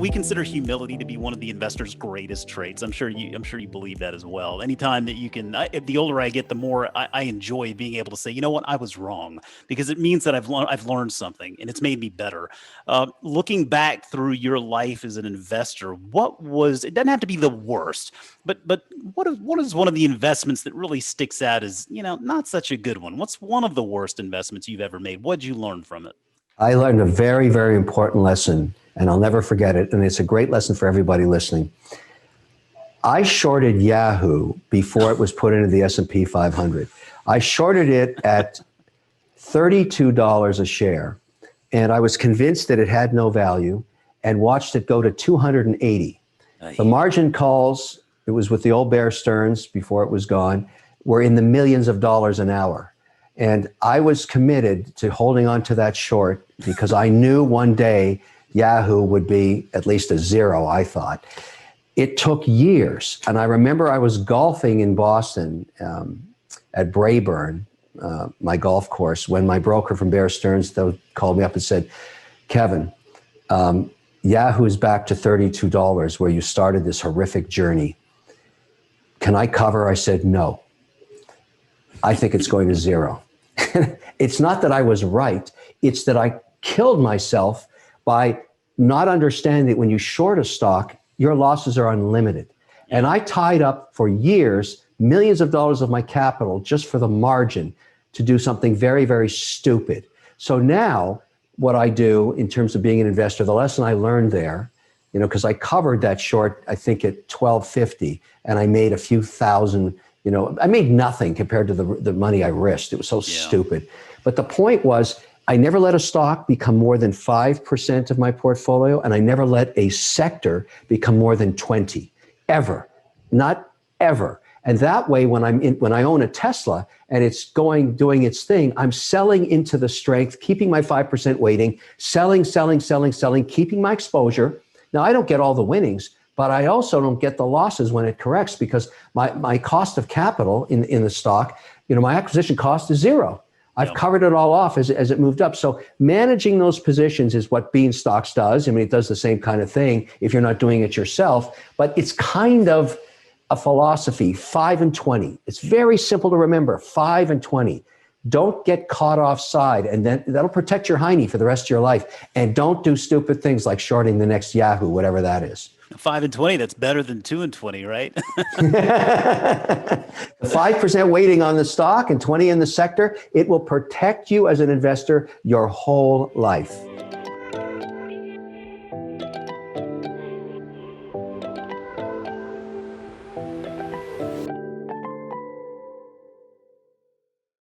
we consider humility to be one of the investor's greatest traits. I'm sure you believe that as well. Anytime that you can, the older I get, the more I enjoy being able to say, you know what, I was wrong, because it means that I've learned something and it's made me better. Looking back through your life as an investor, it doesn't have to be the worst, but what is one of the investments that really sticks out as, not such a good one? What's one of the worst investments you've ever made? What'd you learn from it? I learned a very, very important lesson, and I'll never forget it. And it's a great lesson for everybody listening. I shorted Yahoo before it was put into the S&P 500. I shorted it at $32 a share, and I was convinced that it had no value and watched it go to 280. The margin calls, it was with the old Bear Stearns before it was gone, were in the millions of dollars an hour. And I was committed to holding on to that short because I knew one day Yahoo would be at least a zero, I thought. It took years. And I remember I was golfing in Boston at Brayburn, my golf course, when my broker from Bear Stearns called me up and said, Kevin, Yahoo's back to $32 where you started this horrific journey. Can I cover? I said, no. I think it's going to zero. It's not that I was right. It's that I killed myself by not understanding that when you short a stock, your losses are unlimited. And I tied up for years, millions of dollars of my capital just for the margin to do something very, very stupid. So now what I do in terms of being an investor, the lesson I learned there, because I covered that short, I think at 1250, and I made a few thousand. I made nothing compared to the money I risked. It was so stupid. But the point was, I never let a stock become more than 5% of my portfolio, and I never let a sector become more than 20, ever, not ever. And that way, when I own a Tesla and it's doing its thing, I'm selling into the strength, keeping my 5% weighting, selling, keeping my exposure. Now, I don't get all the winnings, but I also don't get the losses when it corrects because my cost of capital in the stock, my acquisition cost is zero. I've covered it all off as it moved up. So managing those positions is what Beanstox does. I mean, it does the same kind of thing if you're not doing it yourself, but it's kind of a philosophy, 5 and 20. It's very simple to remember, 5 and 20. Don't get caught offside, and then that'll protect your hiney for the rest of your life. And don't do stupid things like shorting the next Yahoo, whatever that is. 5 and 20, that's better than 2 and 20, right? 5% weighting on the stock and 20 in the sector, it will protect you as an investor your whole life.